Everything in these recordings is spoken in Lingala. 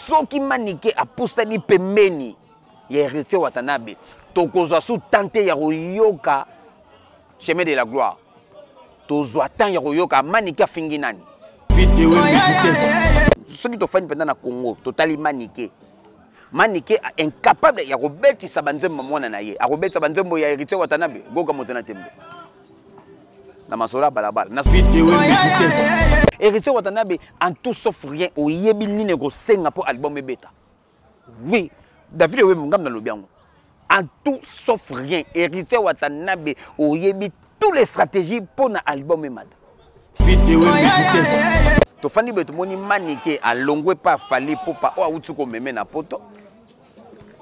soki Manike apusani pembeni ya héritier Watanabe tokozwa sous tenter ya koyoka chemin de la gloire tozwa tant ya koyoka Manike afingi nani soki tofani pendant na Congo totali Manike incapable ya kobetisa banzembo mwana na ye akobetisa banzembo ya héritier Watanabe goka motena tembe na masola balabala na héritier Watanabe en tout sauf rien oyebi nini ko senga po album ebeta oui David Wembe ngam na lobiango en tout sauf rien héritier Watanabe oyebi tous les stratégies pour na album emada to fandi beto moni Manike alongwe pa fali popa o auti ko meme na poto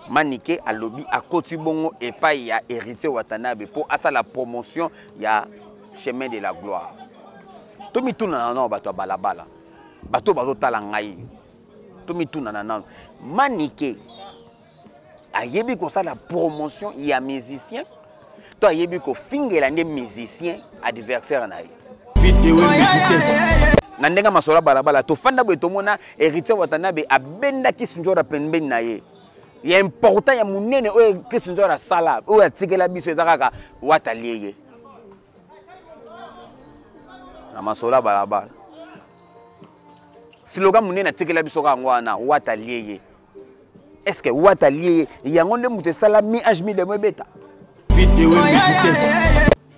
Manike alobi akoti bongo epai ya héritier Watanabe pour asa la promotion ya chemin de la gloire. Tomi tuna na bato balabala. Bato bato tala ngai. Tomi tuna na Manike ayebi ko sa la promotion ya musicien. To ayebi ko fingela ne musicien adversaire na ye. Na ndenga masola balabala to fanda bo tomona héritier Watanabe abenda kisunjora pembeni na ye. Ya important ya munene o kisunjora sala o atikela biso ezakaka wataliye. Na masola balabala slogan munene atikela biso kangwana wataliye. Est-ce que wataliye yango nde mutu sala mi ange mi de mebeta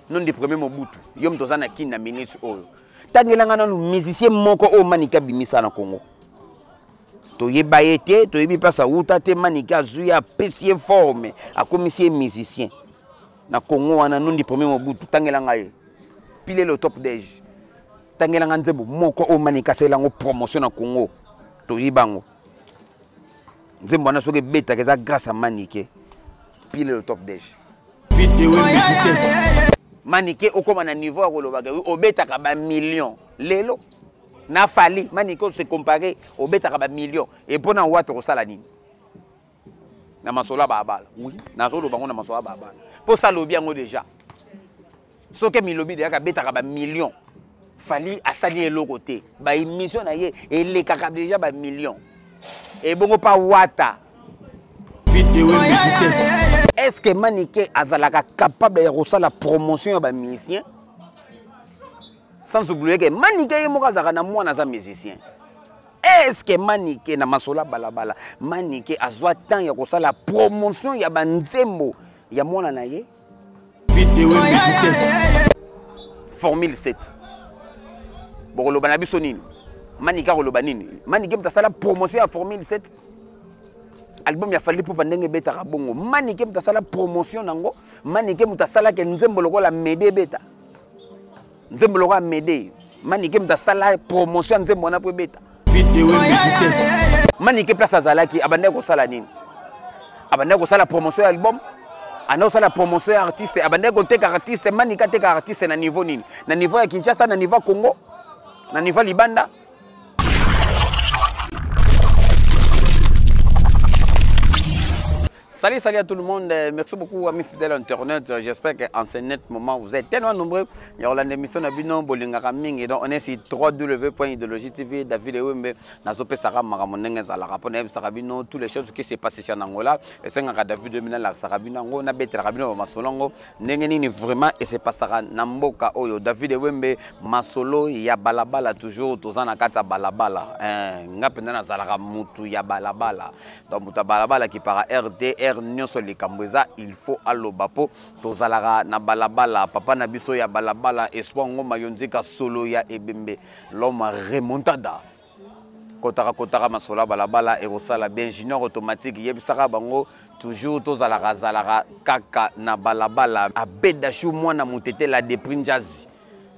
non di premier Mobutu yom tozana kina ministre oyo tangelanga nanu musicien moko o Manike bimisa na Congo to yeba ete to yebi pasa uta te Manike azuya pesie forme akomisie musicien na Congo wana non di premier Mobutu tangelanga ye pile le top d'âge tangelanga nzembo moko o Manike selango promotion na Congo to yibango nzembo na soke beta keza grâce à Manike pile le top d'âge Manike okoma na niveau ya kolobaga obetaka ba million lelo na fali Manike se comparer obetaka ba million et pona watu ko sala nini na masola babala oui na solo bango na masola babala po ça lobi yango déjà soke milobi de ka betaka ba million fali asali eloko te ba émission na ye elekaka déjà ba million et bongo pa wata est-ce que Manike azalaka capable de faire la promotion de musicien sans oublier que Manike est un musicien? Est-ce que Manike na masola balabala Manike azwa temps ya faire la promotion ya banzembo ya mwana na ye Formule 7 bokoloba na biso nini Manike koloba nini Manike mtasala promotion ya Formule 7 album ya fali pour ndenge beta kabongo Manike mutasala promotion nango Manike mutasala ke nzembo lokola mede beta nzembo lokola mede Manike mutasala promotion nzembo na po beta Manike place azalaki abande ko sala nini abande ko sala promotion ya album ana sala promotion ya artiste abande ko teka artiste Manike teka artiste na niveau nini na niveau ya Kinshasa na niveau Congo na niveau Libanda. Salut à tout le monde, merci beaucoup amis fidèles internautes, j'espère qu'en ce net moment vous êtes tellement nombreux. Il y a l'émission de Bino Bolingara Ming et donc on est sur www.idéologie.tv David Wembe Nazope Sara Maramonenge Zalaraponem Sarabino, toutes les choses qui se passent ici en Angola et c'est un David de Mina Sarabino Ango, Nabet Rabino Masolongo, Nengeni vraiment et c'est pas Sara Namboka Oyo, David Wembe Masolo, ya balabala toujours, Tozana Kata balabala, Ngapena Zalara Mutu, ya balabala, donc Muta balabala qui para RDR. Il faut allo bapo tozalara na balabala papa na biso ya balabala espoir ngoma yonzika solo ya ebembe l'homme remontada kotaka masola balabala et rosala bien ingénieur automatique yebisaka bango toujours tozalara kaka na balabala abeda chou mwana mutete la deprin jazz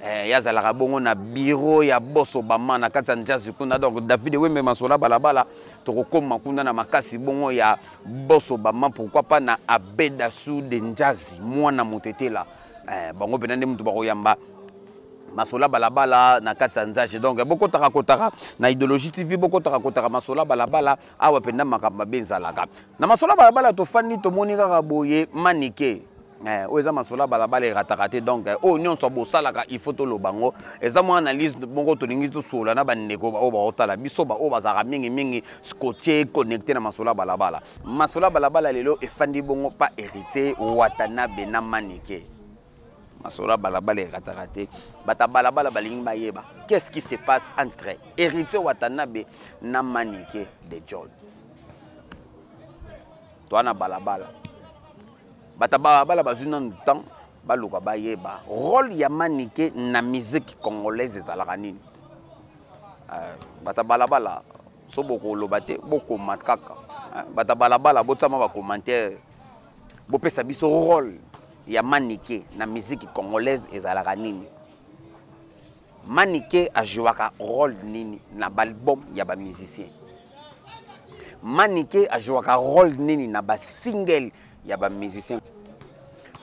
yazalaka bongo na bureau ya boss Obama na kata njazi kuna donc David Wembe masola balabala tokokoma kuna na makasi bongo ya boss Obama pourquoi pas na abeda sou de njazi mwana motetela bango penande mutu bakoyamba masola balabala na kata nzaje donc boko takakotaka na idéologie TV boko takakotaka masola balabala awa penda makamba benzalaka na masola balabala to fandi to moni kaka boye Manike Oza masola balabala eratakate donc o nyon so bosalaka il faut to lobango eza mo analyse bongo to lingi to sola na bandeko ba o ba otala biso ba o bazaka mingi scotché connecté na masola balabala lelo efandi bongo pas hérité Watanabe na Manike masola balabala eratakate bata balabala balingi bayeba qu'est-ce qui se passe entre hérité Watanabe na Manike de John toi na balabala bata balabala bazuna temps baluka bayeba rôle ya Manike na musique congolaise ezalaka nini bata balabala so boko lobate boko matkaka bata balabala botama ba commentaire bopesa biso rôle ya Manike na musique congolaise ezalaka nini Manike ajouaka rôle nini na album ya ba musicien Manike ajouaka rôle nini na ba single ya ba musicien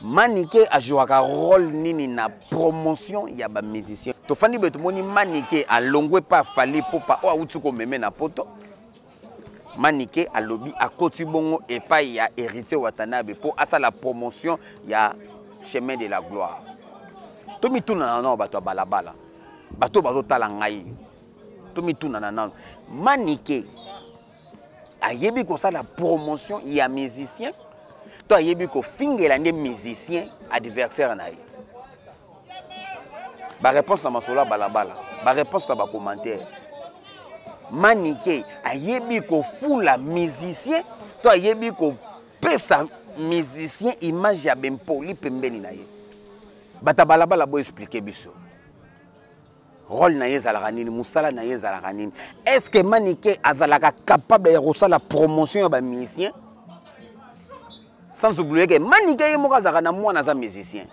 Manike ajouaka rôle nini na promotion ya ba musicien to fandi beto moni Manike alongwe pa fali popa o auti ko meme na poto Manike alobi akoti bongo epa ya hérité Watanabe po asa la promotion ya chemin de la gloire to mituna na bato balabala bato bazo tala ngai to mituna na Manike ayebi ko sa la promotion ya musicien to ayebi ko fingela ne musicien adversaire na ye ba réponse na masola balabala ba réponse na ba commentaire Manike ayebi ko fula musicien to ayebi ko pesa musicien image ya bempoli pembeni na ye bata balabala bo expliquer biso rôle na ye ezalaka nini musala na ye ezalaka nini est-ce que Manike azalaka capable ya kosala promotion ya ba musicien sans oublier que Manike ye moko azalaka na mwana za musicien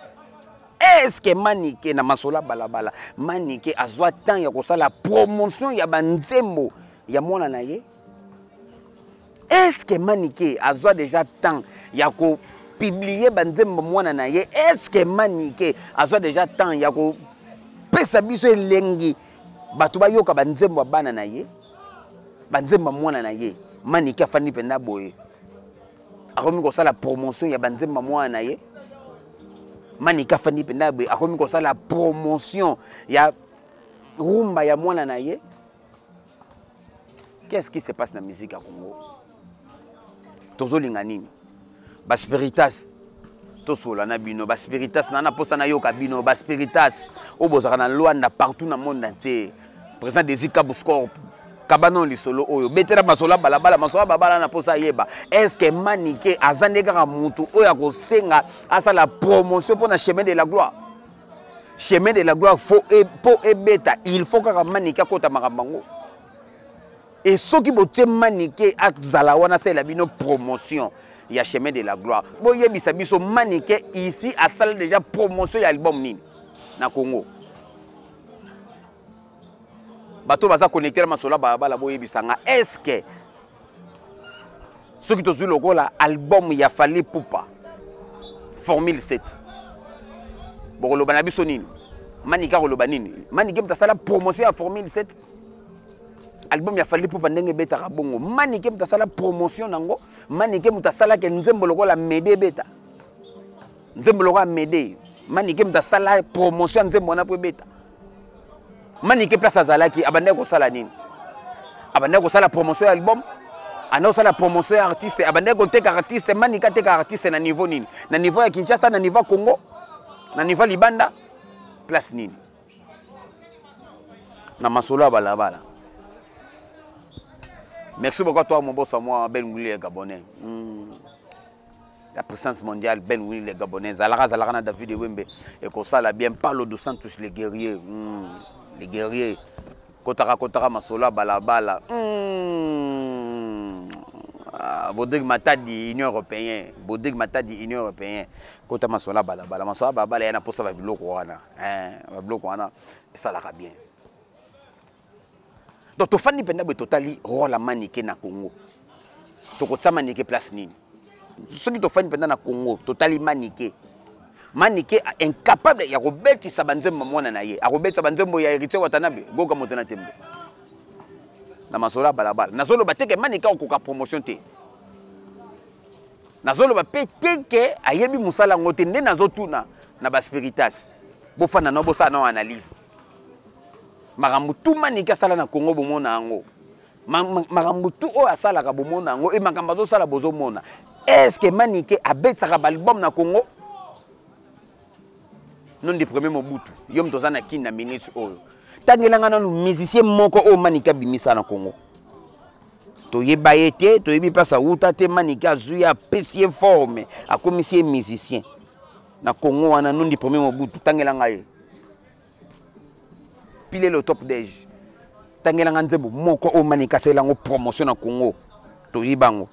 est-ce que Manike na masola balabala Manike azwa temps ya kosala promotion ya ba nzembo ya mwana na ye est-ce que Manike azwa déjà temps ya ko publier ba nzembo mwana na ye est-ce que Manike azwa déjà temps ya ko pesa biso elengi bato bayoka ba nzembo bana na ye ba nzembo mwana na ye Manike afandi penda boye akomi ko sala promotion ya ba nzembo mwana na ye Manike afandi penda boye akomi ko sala promotion ya rumba ya mwana na ye. Qu'est-ce qui se passe dans la musique à Congo? Tozo linganini ba spiritas to sola na bino ba spiritas na posta na yoka bino ba spiritas obozaka na Luanda partout na monde entier président des Ikabuskor Kabano lisolo oyo betera masola balabala masola babala na posa yeba est-ce que Manike azandeka ka mutu oya ko senga asa la promotion pour na chemin de la gloire faut pour ebeta il faut que Manike akota makambango et ceux qui bote Manike akzala wana c'est la bino promotion ya chemin de la gloire boye bisabiso Manike ici a salle déjà promotion ya album nini na Congo bato baza connecter masola balabala boye bisanga est-ce que ceux qui tozu lokola album ya Fally Ipupa Formule 7 bokoloba na biso nini Manike koloba nini Manike mtasala promotion ya Formule 7 album ya Fally Ipupa ndenge beta bongo Manike mtasala promotion nango Manike mtasala ke nzembo lokola Mede beta nzembo lokola Mede Manike mtasala promotion nzembo na po beta Manike place azalaki abande ko sala nini abande ko sala promotion ya album ana sala promotion ya artiste abande ko teka artiste Manike teka artiste na niveau nini na niveau ya Kinshasa na niveau Congo na niveau Libanda place nini na masolo balabala. Merci beaucoup à toi, mon boss, à moi, Ben Willy les Gabonais. La puissance mondiale, Ben Willy les Gabonais. Zalara, David Wembe. Et comme ça, là, bien, parle de sang, tous les guerriers. Les guerriers. Kotara, Masola, Balabala. Bodig Matadi, Union Européenne. Bodig Matadi, Union Européenne. Kota Masola, Balabala. Masola, Balabala, il y a un poste avec Bloc-Wana. Bloc-Wana. Et ça, là, bien. Donc, tu fais un totali rôle à Manike na Congo. Tu as Manike place nini. Ce qui te fait na Congo, totali Manike. Manike est incapable ya robeti sabanzembo mwana na ye. A robeti sabanzembo ya hérité Watanabe. Goga motena tembe. Na masola balabala. Na zolo bateke Manike okoka promotion te. nazolo ba pe keke ayebi musala ngote nde nazotuna na ba spiritas bofana no bosa na analyse makambo tu manika sala na Congo bomona yango makambo tu o asala ka bomona yango e makambo zo sala bozomona est-ce que manike abetsaka ba album na Congo non de premier Mobutu yom tozana kina minutes oyo tangelanga na musicien moko o manika bimisa na Congo to yeba yete to yebi pasa uta te manika zuya pesie forme a commissaire musicien na Congo wana non de premier Mobutu tangelanga ye pile le top d'âge tangelanga nzembo moko o manika selango promotion na Congo to yibango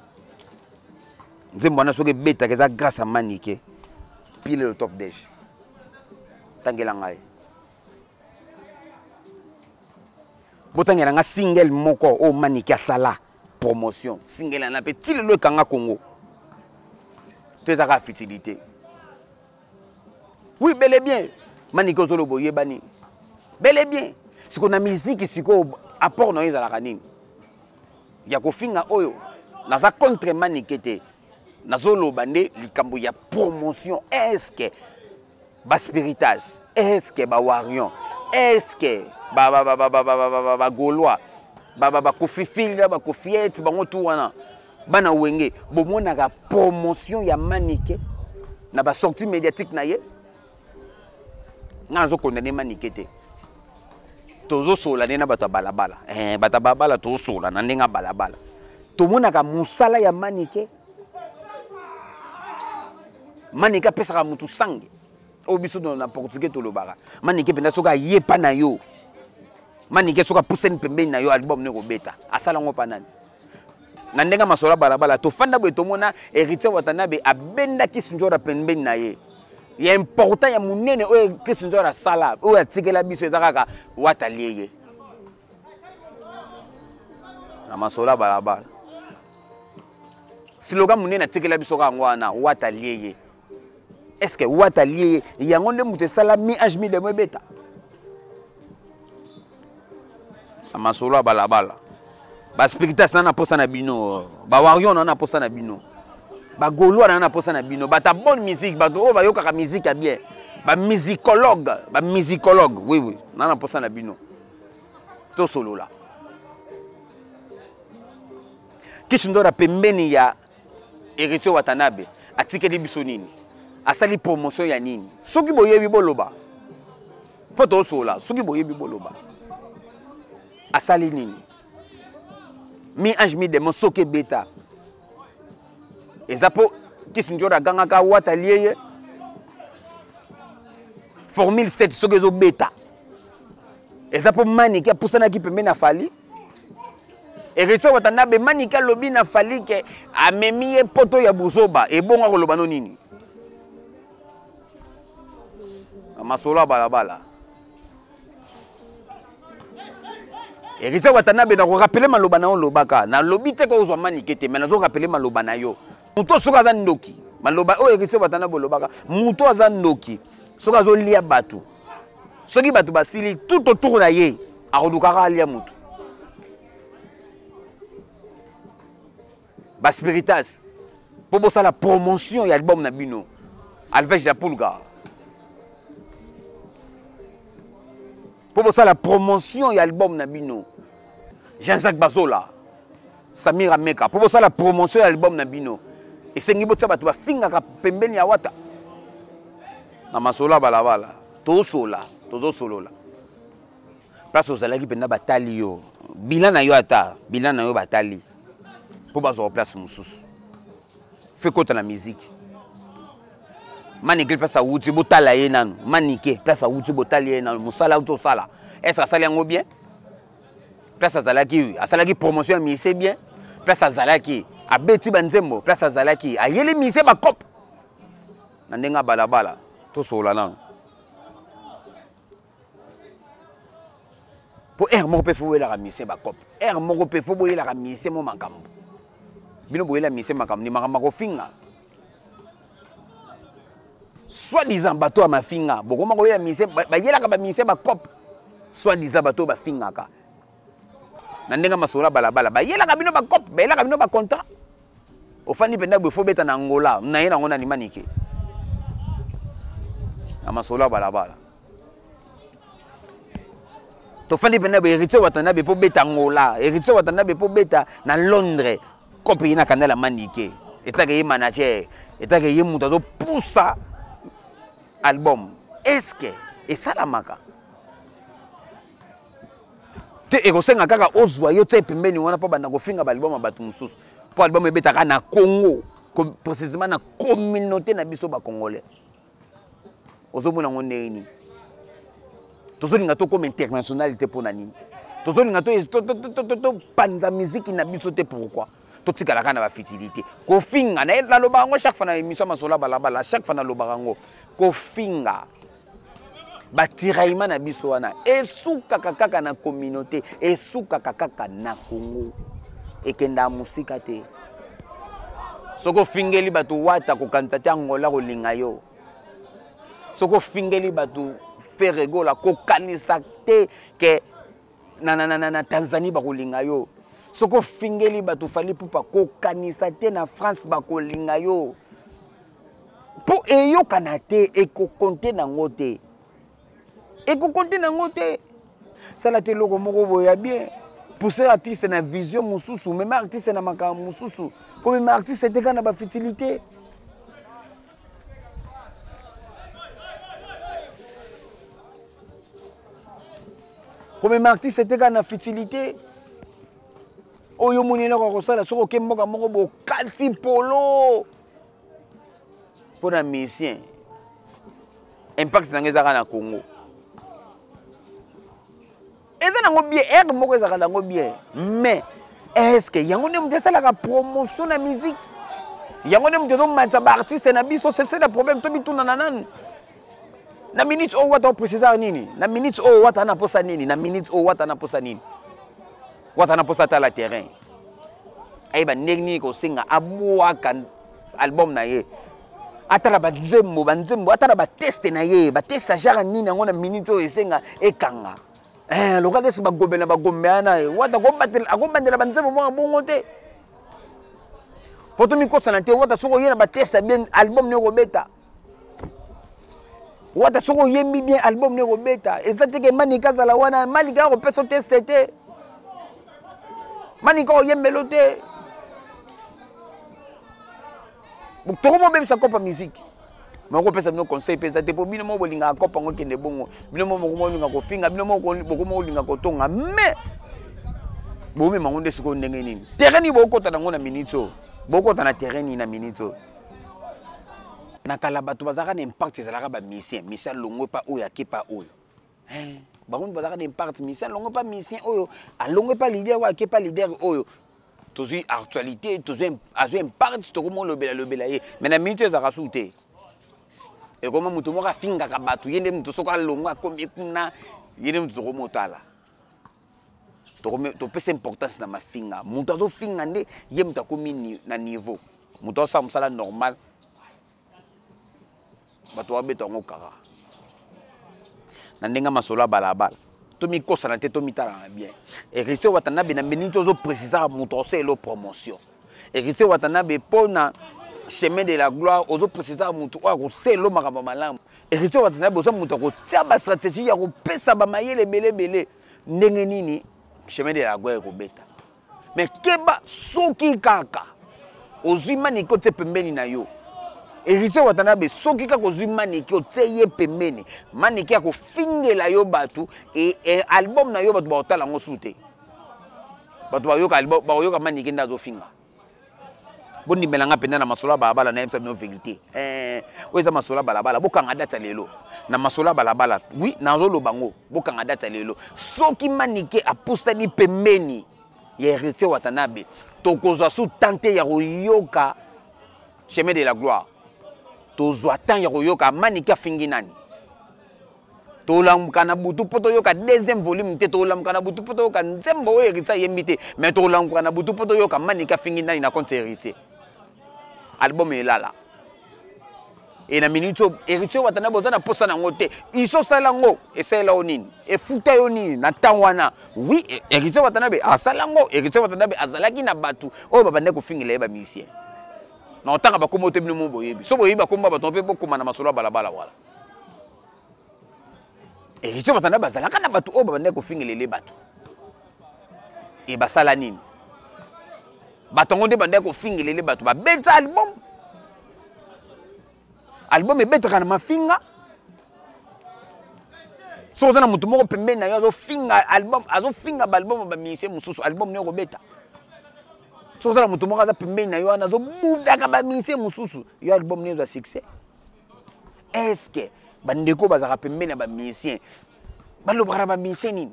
nzembo na soke beta keza grâce à manike pile le top d'âge tangelanga ye botangelanga single moko o manike sala promotion single na petit le kanga Congo tezaka futilité oui bel et bien manike zolo boyebani bel et bien si qu'on a musique si qu'on apport na ezala kanini ya kofinga oyo naza contre manikete nazolo bande likambo ya promotion est-ce que ba spiritas est-ce que ba warion est-ce que ba gaulois ba kofifilda ba kofiet bango tu wana bana wenge bomona ka promotion ya manike na ba sortie médiatique na ye nazo condamner manikete tozo sola nena bata balabala bata balabala tozo sola na ndenga balabala tomona ka musala ya manike manike pesa ka mutu sangi o biso na portugais to lobaka manike penda soka yepa na yo manike soka poussene pembeni na yo album ne ko beta asala ngo panani na ndenga masola balabala to fanda bwe tomona héritier watanabe abenda kisunjora pembeni na ye ya important ya munene o kisunjora sala o ya tikela biso ezaka wataliye na masola balabala slogan munene tikela biso ka ngwana wataliye est-ce que wataliye yango nde mutu sala mi age mi de beta na masola balabala ba spiritas na posa na bino ba warion na posa na bino ba gaulois na posa na bino ba ta bonne musique ba to ba yoka musique ya bien ba musicologue oui oui na posa na bino to solo la kishindora pembeni ya héritier watanabe atikeli biso nini asali promotion ya nini soki boyebi boloba poto sola soki boyebi boloba asali nini mi ange mi demo soke beta ezapo kisinjora gangaka wata liye formule 7 soke zo beta ezapo manike apusana ki pembe na fali héritier watanabe manike lobi na fali ke amemi ye poto ya buzoba ebonga koloba no nini masola balabala héritier watanabe na ko rappeler maloba na on lobaka na lobi te ko uzwa manike te mais nazo rappeler maloba na yo muto soka za ndoki maloba o héritier watanabe lobaka muto za ndoki soka zo lia batu soki batu basili tout autour na ye akodukaka lia mutu ba spiritas po bosala promotion ya album na bino Alvej la Pulga po bosala promotion ya album na bino Jean-Jacques Bazola Samira Meka po bosala promotion ya album na bino esengi botsa batu bafingaka pembeni ya wata na masola balabala tozo solola place ozalaki penda batali yo bilan na yo ata bilan na yo batali po bazwa place mususu fe kota na musique manike place awuti botala ye nanu manike place awuti botali ye nanu musala uto sala est-ce asali yango bien place azalaki promotion ya mise bien place azalaki abeti banzembo place azalaki ayeli mise bakop na ndenga balabala to sola nanu po moko pe fo wela mise bakop moko pe fo boyela mise mo makambo bino boyela mise makambo ni makambo ko finga soi-disant bateau à ma finga bokoma ko yela mise ba yela ka ba mise bakop soi-disant bateau ba finga ka na ndenga masola balabala ba yela ka bino bakop ba yela ka bino ba contrat Ofandi penda be faut beta na Angola, na ye na ngona ni manike. Amasola balabala. Tofandi penda be héritier watana be po beta Angola, héritier watana be po beta na Londres, copie na kanela manike. Eta ke manager, eta ke muta zo poussa album. Est-ce que et ça la maka? Te egosenga kaka ozwa yo te pembeni wana pa banda ko finga ba album abatu mususu. Pour album ebeta na Congo, précisément na communauté na biso ba congolais. Ozomona ngone ni. Tozolinga to comme internationalité pour nani. Tozolinga to panza musique na biso te pourquoi? To tikala kana ba fertilité. Ko finga na la loba ngo chaque fois na émission masola balabala, chaque fois na loba ngo. Ko finga. Ba tiraillement na biso wana. Esuka kaka na communauté, esuka kaka na Congo. Ekenda musika te. Soko fingeli batu wata ko kantata Angola ko linga yo. Soko fingeli batu ferego la ko kanisa te ke na Tanzanie ba ko linga yo. Soko fingeli batu fali pupa ko kanisa te na France ba ko linga yo. Po eyo kanate e ko konte na ngote. E ko konte na ngote. Sala te logo moko boya bien. Pousser artiste na vision mususu, même artiste na maka mususu, comme même artiste était kana ba fertilité. Comme même artiste était kana fertilité. Oyo munina ko sala soko kemboka moko bo kati polo. Pour un musicien. Impact na ngeza kana Congo. Mais est-ce que yango ne mutesa la promotion na musique? Yango ne mutesa matza ba artiste na biso, c'est le problème to bituna nanan. Na minute o wata préciser nini? Na minute o wata na posa nini? Na minute o wata na posa nini? Wata na posa ta la terrain. Ay ba negni ko singa abwa kan album na ye. Atala ba nzembo, atala ba test na ye, ba test sa jara nini yango na minute o esenga ekanga. Le roi de ce bagobena bagombeana wata kombatela akombandela banzemo mwa bongo te. Poto miko sanate wata soko yena ba testa bien album ne robeta. Wata soko yembi bien album ne robeta. Ezate ke manika zala wana manika ko peso testete. Manika o yembelo te. Buk toko mo sa kopa musique. Mais on peut faire conseil pesate pour bino mo bolinga kopa ngo kende bongo bino mo mo linga ko finga bino mo ko linga ko tonga mais bo me mango ndesiko ndenge nini terrain bo kota na ngona minito bo kota na terrain na minito na kala bato bazaka na impact ezalaka ba mission longo pa oyo akepa oyo bango bazaka na impact mission longo pa mission oyo alongo pa leader wa akepa leader oyo tozi actualité tozi azo impact to komo lobela ye mais na minito ezaka souté. Et comme mutu moka finga kabatu yende mutu soka longa komi kuna yende mutu ko motala to pesa importance na mafinga mutu azo finga nde ye mutu komi na niveau mutu sa musala normal bato abeta ngo kaka na ndenga masola balabala to mi kosa na te to mi tala bien et rester watana be na minute zo préciser mutu c'est lo promotion et rester watana be pona chemin de la gloire aux autres précisants mutu ko selo makamba malamu et rester watana besoin mutu ko tia ba stratégie ya ko pesa ba mayele belé ndenge nini chemin de la gloire ko beta mais keba soki kaka ozwi maniki te pembeni na yo et rester watana be soki kaka ozwi maniki te ye pembeni maniki ya ko fingela yo batu et album na yo batu ba otala ngo sute batu ba yo ka album ba yo ka maniki ndazo finga bondi melanga penda na masola balabala na yemsa no vérité oza masola balabala bokanga data lelo na masola balabala oui nazo lobango bokanga data lelo soki manike apusani pembeni ya héritier watanabe tokozwa su tante ya koyoka chemin de la gloire tozwa tan ya koyoka manike afingi nani tolamuka na butu poto yoka deuxième volume te tolamuka na butu poto yoka nzembo oyo héritier yembi te mais tolamuka na butu poto yoka manike afingi nani na compte héritier album est là. Et na minute héritier watana bozana posa na ngote. Iso sala ngo et sala onini. Et futa yoni na tawana. Oui, héritier watana be asala ngo, héritier watana be azalaki na batu. O babande ko fingile ba musicien. na otanga bakoma te bino mo boyebi so boyebi bakoma bato mpe bokoma na masolo balabala wala héritier batanda bazalaka na bato oyo babandaki kofingelele bato e basala nini bato yango nde bandaki kofingelele bato babeta album ebetaka na mafinga so oza na moto moko pembeni na yo azofinga baalbum bamisie mosusu album ne okobeta so oza na moto moko aza pembeni na yo wana azobudaka bamisie mosusu yo album ne ezwa succès est-ce que bandeko bazalaka pembeni ya bamisien balobaka na bamisien nini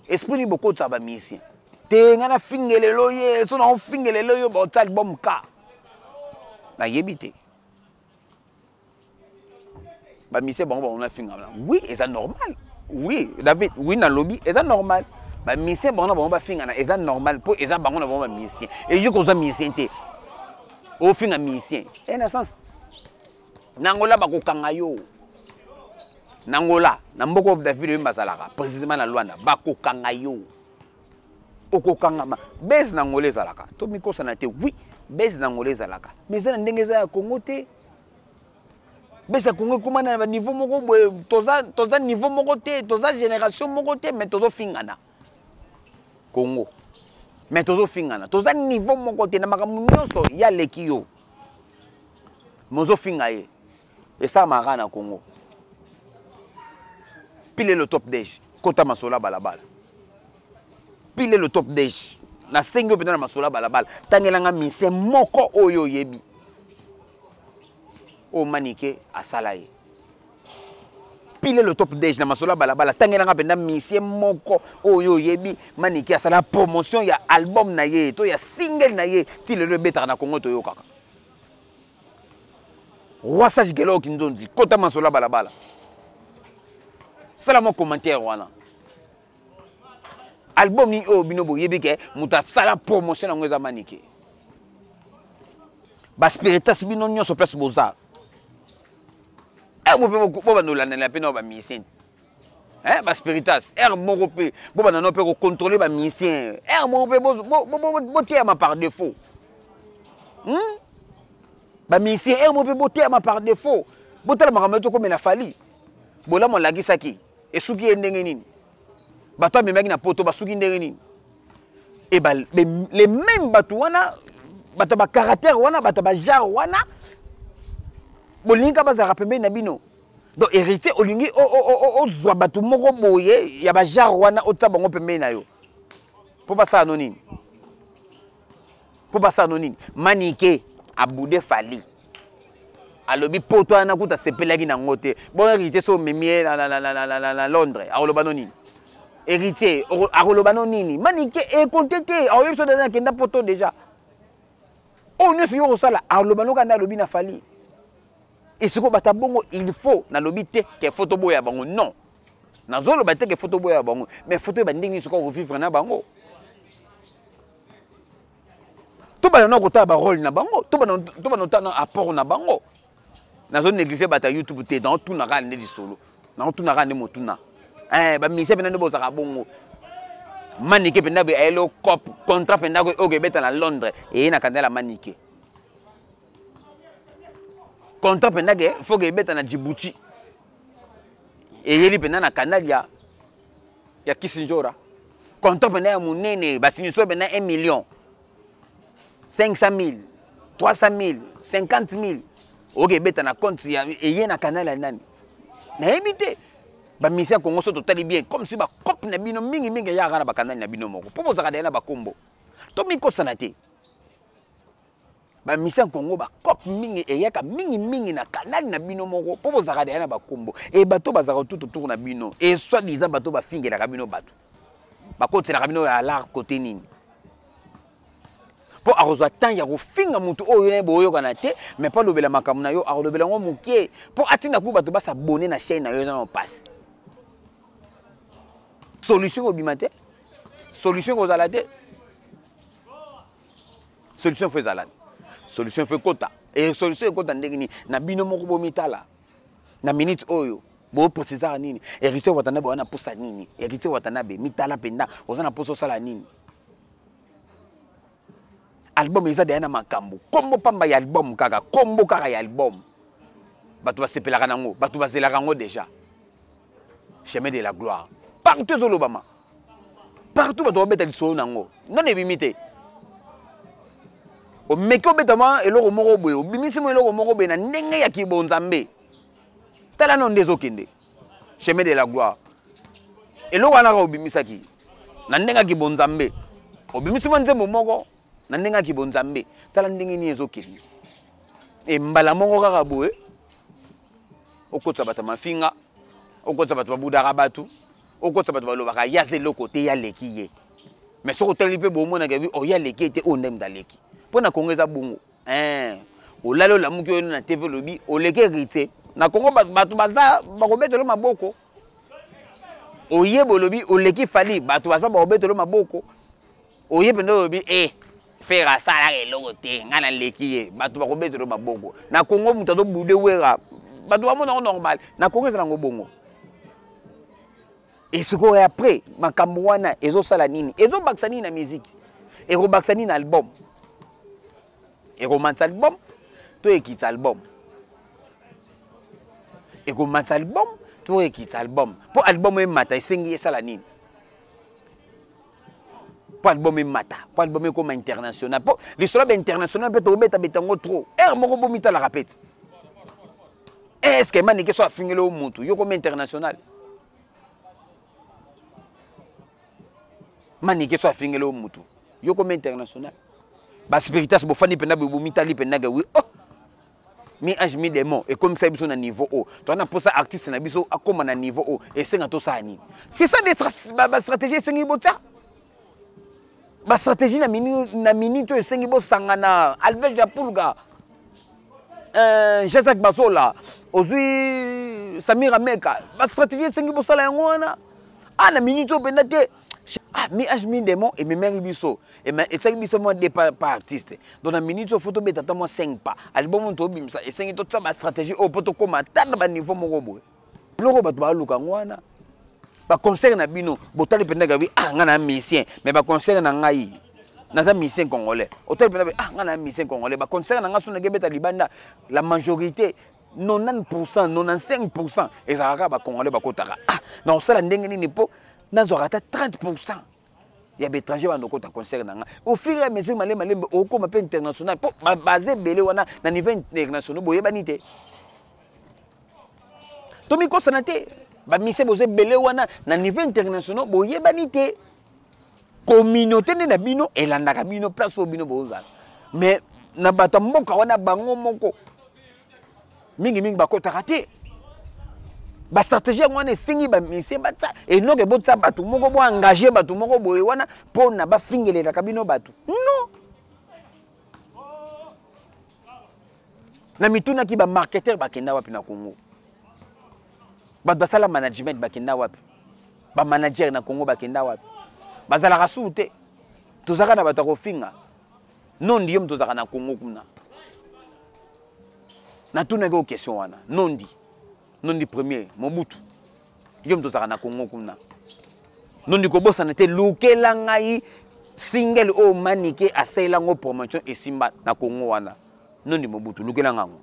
esprit ni bokotisa bamisien te nga na fingelelo ye so na ofingelelo yo baota album ka nayebi te bamisien bango bango na finga oui eza normal oui David oui na lobby eza normal bamisien bango na bango bafinga na eza normal po eza bango na bango bamisien et yo koza misien te ofinga misien na sens nangola bakokanga yo nangola na mboko David oyo bazalaka précisément na Luanda bakokanga yo okokanga ma base nangola ezalaka to mikosana te oui base nangola ezalaka mais eza na ndenge eza ya Congo te base ya Congo ekoma na niveau moko boye toza niveau moko te toza génération moko te mais tozofingana Congo mais tozofingana toza niveau moko te na makambo nyonso ya leki yo mozofinga ye esalamaka na Congo pile le top 10 kota masola balabala pile le top 10 na sengo pena na masola balabala tangelanga mise moko oyo yebi o manike asala ye pile le top 10 na masola balabala tangelanga pena mise moko oyo yebi manike asala promotion ya album na ye to ya single na ye ti le betaka na Congo to yo kaka Wasage Gelo Kindondi, Kota Masola Balabala. C'est mon commentaire. Voilà. Album ni o binobo yebike muta sala promotion na ngeza manike. Ba spiritas bino nyoso place boza. Mo pe bo ba no la na pe no ba misien. Ba spiritas mo ko pe bo ba no pe ko contrôler ba misien. Mo pe bo tie ma par défaut. Ba misien mo pe bo tie ma par défaut. Bo tala makameto ko mena fali. Bola mo lagisaki e suki endenge nini. Bato memaki na poto basuki ndenge nini. Et bah, les mêmes bateaux wana bato ba caractère wana bato ba genre wana bolinga bazara pembe na bino. Donc héritier olingi o zwa bato moko boye ya ba genre wana o tabango pembe na yo. Po ba sa anonyme. Po ba sa anonyme. Manike abude fali. Alobi poto ana kuta sepelaki na ngote. Bon héritier so memie na Londres. Aloba anonyme. Héritier, Arolobano Nini, Manike et Contete, a eu besoin d'un poto déjà. On ne fait pas ça, Arolobano Gana Lobi n'a fallu. Et ce qu'on bata bongo, il faut, na lobité, que photo boya bango. Non. Na zolo bate que photo boya bango. Mais photo banding, ce qu'on vivre na bango. Tout le monde a un rôle na bango. Tout le monde a un apport na bango. Na zone négligée bata YouTube, t'es dans tout na rane de solo. Dans tout na rane de motuna. Ba mise pena bo saka bongo manike pena be elo cop contrat pena ko ogebeta na Londres e na kandela manike contrat pena ke faut que beta na Djibouti e yeli pena na canal ya Kisinjora contrat pena ya munene basinyiso pena 1 million 500 000 300 000 50 000 ogebeta na compte ya e na canal ya nani na ebité ba mission Congo so totali bien comme si ba cop na bino mingi ya kana ba kanani na bino moko popo zaka na ba kombo to miko sanate ba mission Congo ba cop mingi e yaka mingi na kanani na bino moko popo zaka na ba kombo e bato bazaka tout na bino e soit disant bato ba fingela ka bino bato ba kotela ka bino ya la côté nini po arozwa tan ya ko finga mutu oyo na boyo kana te mais pas lobela makamu na yo arolobela ngo muke po atina ku bato ba s'abonner na chaîne na yo na passe. Solution au bimate, solution aux alades, solution fait alade, solution fait quota, et solution quota ndegini na bino moko bomitala, na minute oyo, bo préciser nini, héritier watana bo na posa nini, héritier watana be mitala penda, ozana poso sala nini. album eza de na makambo kombo pamba ya album kaka kombo kaka ya album bato basepelaka nango bato bazelaka ngo déjà chemin de la gloire partout ezolobama partout bato babeta lisolo nango non ebimi te omeki obetama eloko moko boye obimisi mo eloko moko boye na ndenge ya kibonzambe tala no nde ezokende chemin de la gloire eloko wana kaka obimisaki na ndenge ya kibonzambe obimisi mo nzembo moko na ndenge ya kibonzambe tala ndenge nini ezokende mbala moko kaka boye okotsa bato mafinga okotsa bato babudaka bato okotsa bato balobaka yaza eloko te ya leki ye mais soko tali mpe bomonaka wi oya leki ete oyo nde mutu aleki mpo na kongo eza bongo olali olamuki oyo na tv olobi oleki hérité na kongo bato baza bakobetelo maboko oyeba olobi oleki fali bato baza bakobetelo maboko oyeba nde olobi frère asalaka eloko te ngai naleki ye bato bakobetelo maboko na kongo mutu azobude wera bato bamonako normal na kongo eza nango bongo et sikoyo après makambo wana ezosala nini ezobakisa nini na musique ekobakisa nini na album ekomanisa album to ekitisa album ekomanisa album to ekitisa album mpo album emata esengi esala nini mpo album emata mpo album ekoma international mpo lisolo ba international mpe tobeta yango trop ere moko bomitalaka pete est-ce que manike so afingele o mutu yo koma international manike so afingele o mutu yo koma international baspiritas bofani pena bomitali penaka wi mi ange mi démon ekomisa biso na niveau o tona posa artiste na biso akoma na niveau o esenga tosala nini c'est ça des stratégie esengi bota bastratégie na minute oyo esengi bosangana alvege ya pulga Jacques Basola ozwi Samira Meka bastratégie esengi bosala yango wana na minute oyo penda te mi ange mi démon ememeri biso esengi biso mwa de pa artiste donc na minute oyo fo tobeta ta mwa 5 pas album tobimisa esengi totya bastratégie oyo mpo tokóma ata na baniveau moko boye biloko bato baluka yango wana baconcert na bino botali pendaka wi ngai na musicien mais baconcert na ngai naza musicien congolais otali pendaka ngai na musicien congolais baconcert na ngai so nagebeta libanda la majorité 90% 95% ezalaka bacongolais bakotaka na osala ndenge nini mpo nazwaka ata 30% ya bétranger wana okota concert na nga au fur et à mesure malembe okoma mpe international mpo baze ebele wana na niveau international boyebani te tomikosana te bamise boze ebele wana na niveau international boyebani te communauté nde na bino elandaka bino place oyo bino bozala mais na bato ya mboka wana bango moko mingi bakotaka te bastratégie yango wana esengi bamisie batya enoke botya bato moko boengage bato moko boye wana mpo na bafingelelaka bino bato non na mitunaki bamarketer bakenda wapi na Congo bato basala management bakenda wapi bamanager na Congo bakenda wapi bazalaka su te tozalaka na bato akofinga nondi yo tozalaka na Congo kuna natunaki o question wana nondi premier Mobutu yo tozalaka na Congo kuna nondi kobosana te lukela ngai single o manike asayelango promotion esimba na Congo wana nondi Mobutu lukela ngango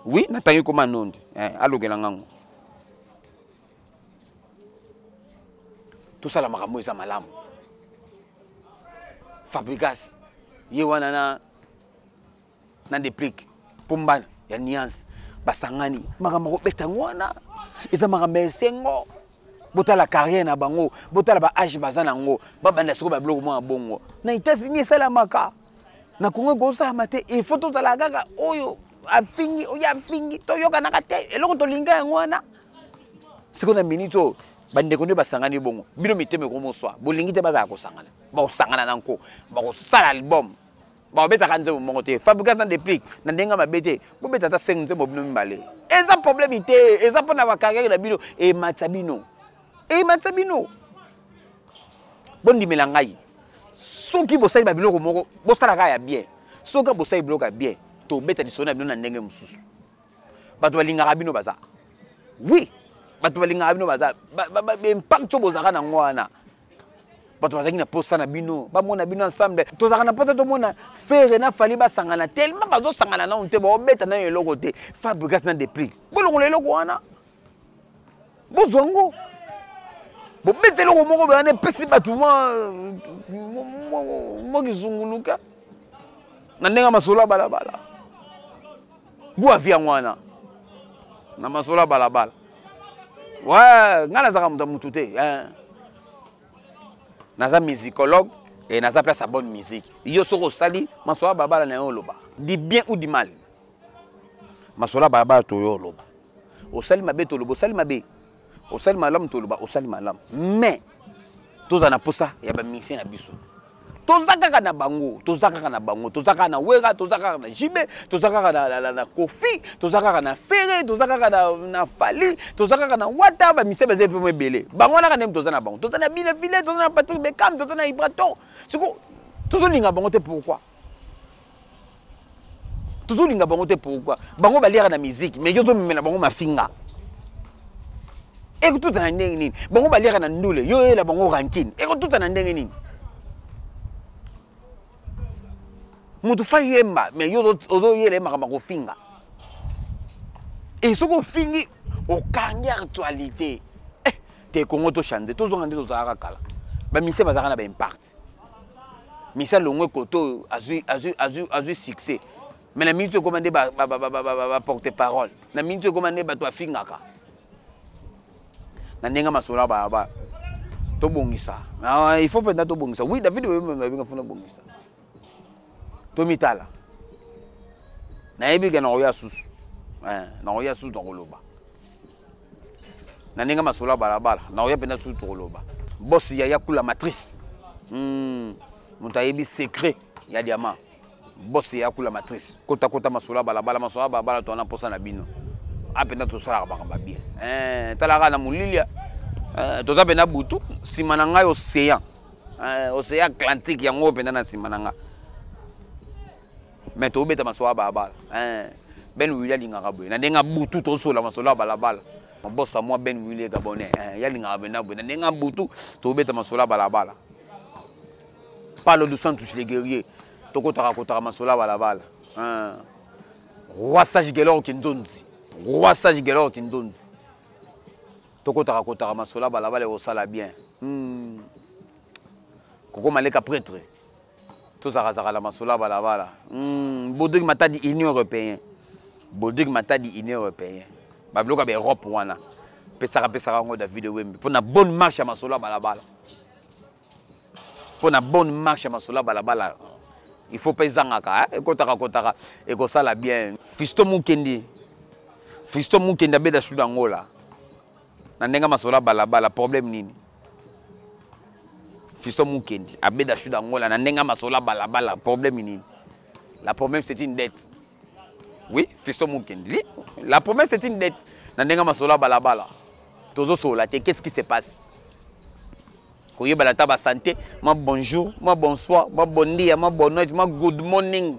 oui natangi koma nondi alukela ngango tosala makambo eza malamu Fabrigas ye wana na déplique pomba ya nuance basangani makambo kobeta wana eza makambo esengo botala carrière na bango botala ba âge bazana ngo babanda siko ba biloko mwa bongo na États-Unis esalamaka na Congo kosalama te il faut tozala kaka oyo afingi toyokanaka te eloko tolinga yango wana siko na minute oyo bandeko nde basangani bongo bino miteme komoswa bolingi te bazala kosangana bakosangana na nko bakosala album bakobetaka nzembo moko te Fabrikas na déplique na ndenge mabe te bobeta ata 5 nzembo bino mibale eza problème te eza mpo na bakarrière na bino ematisa bino bondimela ngai soki bosali babiloko moko bosalaka ya bien soki bosali biloko ya bien tobeta lisolo na bino na ndenge mosusu bato balingaka bino baza oui bato balingaka bino baza impact oyo bozalaka nango wana bato bazaki na posa na bino bamona bino ensemble tozaka na pota tomona Frère na Fally basangana tellement bazosangana na onte baobeta na eloko te Fabrice na déplique bolongola eloko wana bozwango bobeta eloko moko bana epesi bato mokizunguluka na ndenge masolo ya balabala bu avion wana na masolo ya balabala ouais nga nazaka mutu te naza musicologue et naza place à bonne musique yo soko sali masola balabala na yo loba du bien ou du mal masola balabala to yo loba osali mabe to loba osali mabe osali malamu to loba osali malamu mais toza na posa ya ba musicien na biso toza kaka na bango toza kaka na Wera toza kaka na Jibe toza kaka na Kofi toza kaka na Ferré toza kaka na Fally toza kaka na Wata ba mise beze pe mo ebele bango na kana toza na bango toza na Bine Vile toza na Patrick Beckham toza na Ibraton siko tozo linga bango te pourquoi tozo linga bango te pourquoi bango baliaka na musique mais yo zo mena bango mafinga eko tuta na ndenge nini bango baliaka na ndule yo ela bango ranking eko tuta na ndenge nini mutu fa yemba mais yo ozo yele makamba ko finga et soko fingi o kangi actualité te Congo to changer to zonga ndeto za kala ba mise bazaka na ba impact mise longwe koto azu succès mais na minute commandé ba porter parole na minute commandé ba to afingaka na ndenga masola ba to bongisa il faut peut-être to bongisa oui David we funa bongisa Tomitala. Na ebiga na oya susu. Na oya susu to koloba. Na ninga masola balabala, na oya pena susu to koloba. Boss ya kula matrice. Mutayebi secret ya diamant. Boss ya kula matrice. Kota masola balabala to na posa na bino. Apena to sala ba bien. Talaka na mulilia. To za pena butu, simana ngai océan. Océan Atlantique yango pena na simana ngai. Mais to beta masola balabala Ben William lingaka boye na ndenga butu to sola masola balabala mabosa moi Ben William gabonais ya lingaka bena boye na ndenga butu to beta masola balabala parle de Santos les guerriers to kotaka masola balabala roi sage gelor kindonzi to kotaka masola balabala au sala bien koko maleka prêtre tous à la masola balabala. Bodig matadi Union européenne. Bodig matadi Union européenne. Babloka be Europe wana. Pesara ngo David Wembe. Pour na bonne marche à masola balabala. Pour na bonne marche à masola balabala. Il faut pas zangaka et kotaka et ko sala bien. Fisto Mukendi abeda sudangola. Na ndenga masola balabala problème nini? Fisto Mukendi abeda sudangola na ndenga masola balabala problème nini? La promesse c'est une dette. Oui, Fisto Mukendi. La promesse c'est une dette. Na ndenga masola balabala. Tozo sola te qu'est-ce qui se passe? Koye balata ba santé, ma bonjour, ma bonsoir, ma bon dia, ma bonne nuit, ma good morning.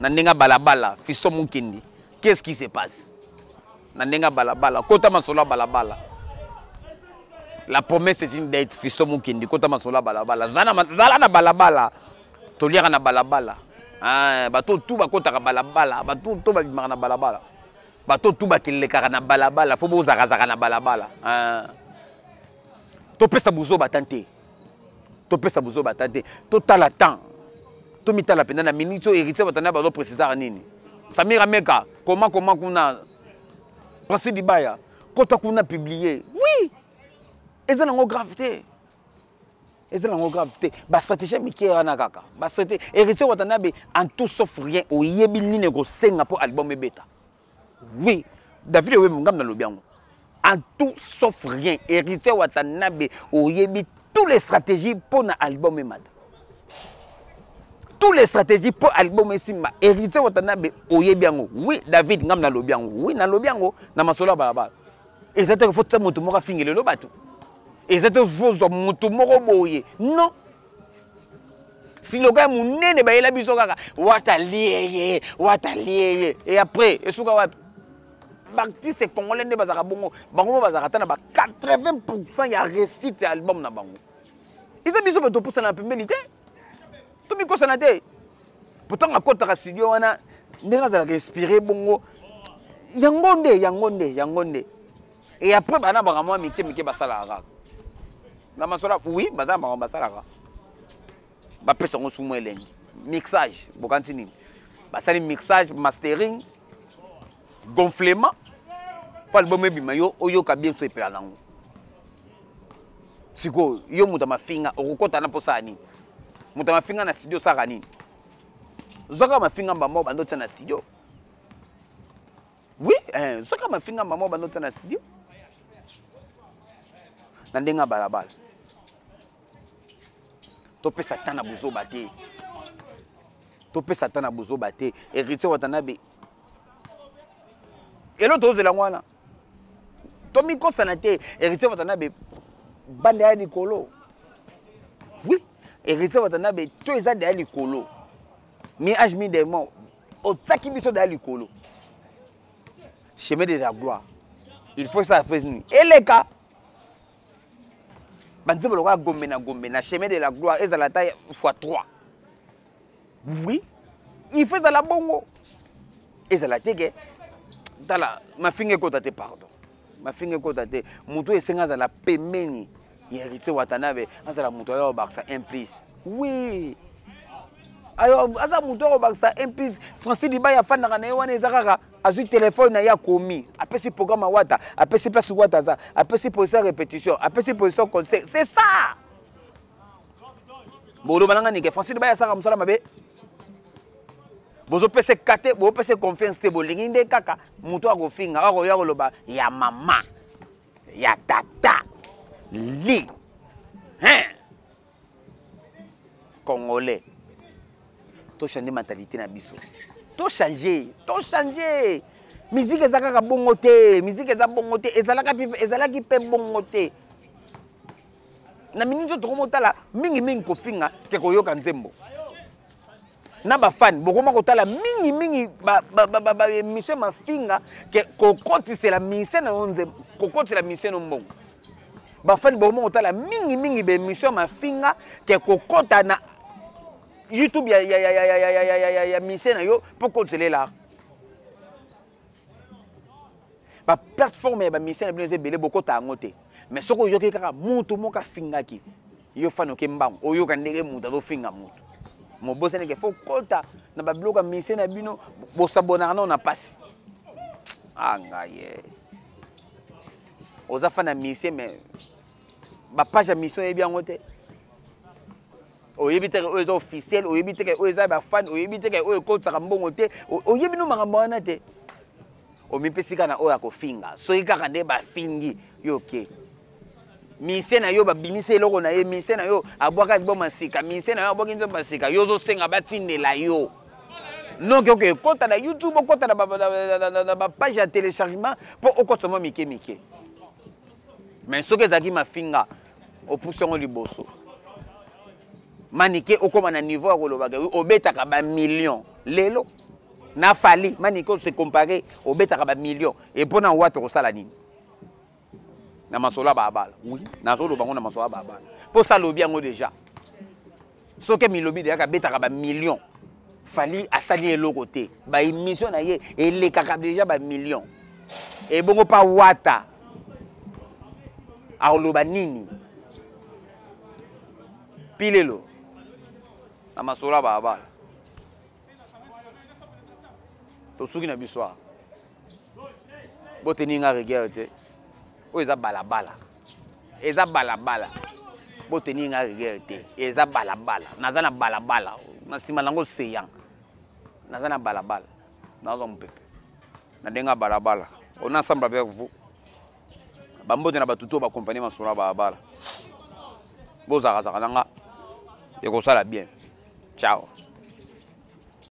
Na ndenga balabala, Fisto Mukendi. Qu'est-ce qui se passe? Na ndenga balabala, kota masola balabala. La promesse c'est une dette, Fisto Mukendi, kota masola balabala. Zala na balabala. Toliaka na balabala. Bato tout bakota balabala, bato tout ba na balabala. Bato tout bakileka na balabala, faut bozaka na balabala. To pesa buzo batante. To tala temps. To mitala penda na minute héritier batana ba do préciser nini. Samira Meka, comment kuna Prasi Dibaya, kota kuna publié. Oui. Eza nango gravité. Ba stratégie miki ana kaka. Ba stratégie héritier watanabe en tout sauf rien oyebi nini ko senga pour album beta. Oui, David Wembe ngam na lobiango. En tout sauf rien héritier watanabe oyebi toutes les stratégies pour na album emada. Toutes les stratégies pour album Simba héritier watanabe oyebiango. Oui, David ngam na lobiango. Oui, na lobiango na masola balabala. Et c'est que faut que moto moko fingele lo batu. Et c'est que faut moto moko boye. Non. Si le gars mounene ba ela biso kaka wataliye et après esuka wapi l'artiste congolais ne bazaka bongo bango bazaka tana ba 80% ya réussite album na bango Ils ont besoin de pousser dans la pénalité. Tout le monde s'en pourtant, à côté de la studio, on a inspiré bongo. Yangonde. Et après, on a vraiment mis basala. Na masola, oui, basala. Ba pesa ngo sumo elengi. Mixage, bokantini. Basali mixage, mastering, gonflement. Pas le bon bima yo oyo ka bien so epela nango. Siko yo muta mafinga okokota na posani. Muta mafinga na studio saka nini? Zoka mafinga mbamo bando tena studio. Oui, zoka mafinga mbamo bando tena studio. Nandenga balabala. Topé Satan na buzo bate. Topé Satan na buzo bate. Héritier watanabe. Et l'autre ose la mwana. Tomi ko sanate héritier watanabe bande ya likolo. Oui, héritier watanabe to eza de likolo. Mi âge mi des morts. Au tsaki biso de likolo. Chemin de la gloire. Il faut ça faire nous. Et les cas Banzebo loka gombe na chemin de la gloire et la taille x3. Oui, il fait la bongo. Et la tege. Tala, ma finge kotate pardon. Ma finge kotate. Muto esenga za la pemeni. Héritier watanabe, azala muto yo baksa implice. Oui. Alors, aza muto yo baksa implice. Francis Dibaya fan na ne wana ezakaka. Azu téléphone na ya komi. Après ce programme wata, après ce place wata za, après ce position répétition, après ce position conseil. C'est ça. Bolo balanga ni ke Francis Dibaya saka musala mabe. Bozo pese kate, bo pese confiance te bolingi nde kaka, muto akofinga, akoya koloba ya mama. Ya tata. Li. Hein? Congolais. To changer mentalité na biso. To changer. Musique ezaka bongo te, musique eza bongo te, ezalaki pe bongo te. Na minito to komotala mingi kofinga ke koyoka nzembo. Na ba fan bokoma kotala mingi ba mission mafinga ke kokotise la mission na nzembo, kokotise la mission mbongo. Ba fan bokoma kotala mingi be mission mafinga ke kokota na YouTube ya mission na yo pour continuer là. Ba plateforme ba mission na bino belé beaucoup ta ngote. Mais soko yoki kaka mutu moka finga ki. Yo fano ke mbang oyo ka ndenge mutu do finga mutu. Mo bossa ne ke faut kota na ba bloka mission na bino bo s'abonner na passe. Ah ngaye. Oza fana mission mais ba page ya mission e bien ngote. Oyebi teke oyo officiel, oyebi teke oyo za ba fan, oyebi teke oyo kotaka mbongo te, oyebi no makambo wana te. Omipesika na oyo akofinga. Soki kaka nde ba fingi yo ke. Mise na yo ba bimise eloko na ye, mise na yo abwaka bo masika, mise na yo abwaki nzo masika, yo zo senga batindela yo. Non que kota na YouTube, kota na ba page ya téléchargement pour okota mo mike. Mais soki ezaki mafinga, opusongo liboso. Manike okoma na niveau ya kolobaka obetaka ba millions lelo na fali manike se comparer obetaka ba millions et pona watu kosala nini na masola ba bala oui na solo bango na masola ba bala pour ça lobi yango déjà soke milobi de ka betaka ba millions fali asali eloko te ba émission na ye elekaka déjà ba millions et bongo pa wata a loba nini pilelo na masola baba to suki na biswa boteni nga regard te o eza balabala boteni nga regard te eza balabala nazana balabala na sima nango seyang nazana balabala nazo mpepe na denga balabala on ensemble avec vous bambote na batuto ba compagnie masola balabala boza kaza nanga et ça la bien. Ciao.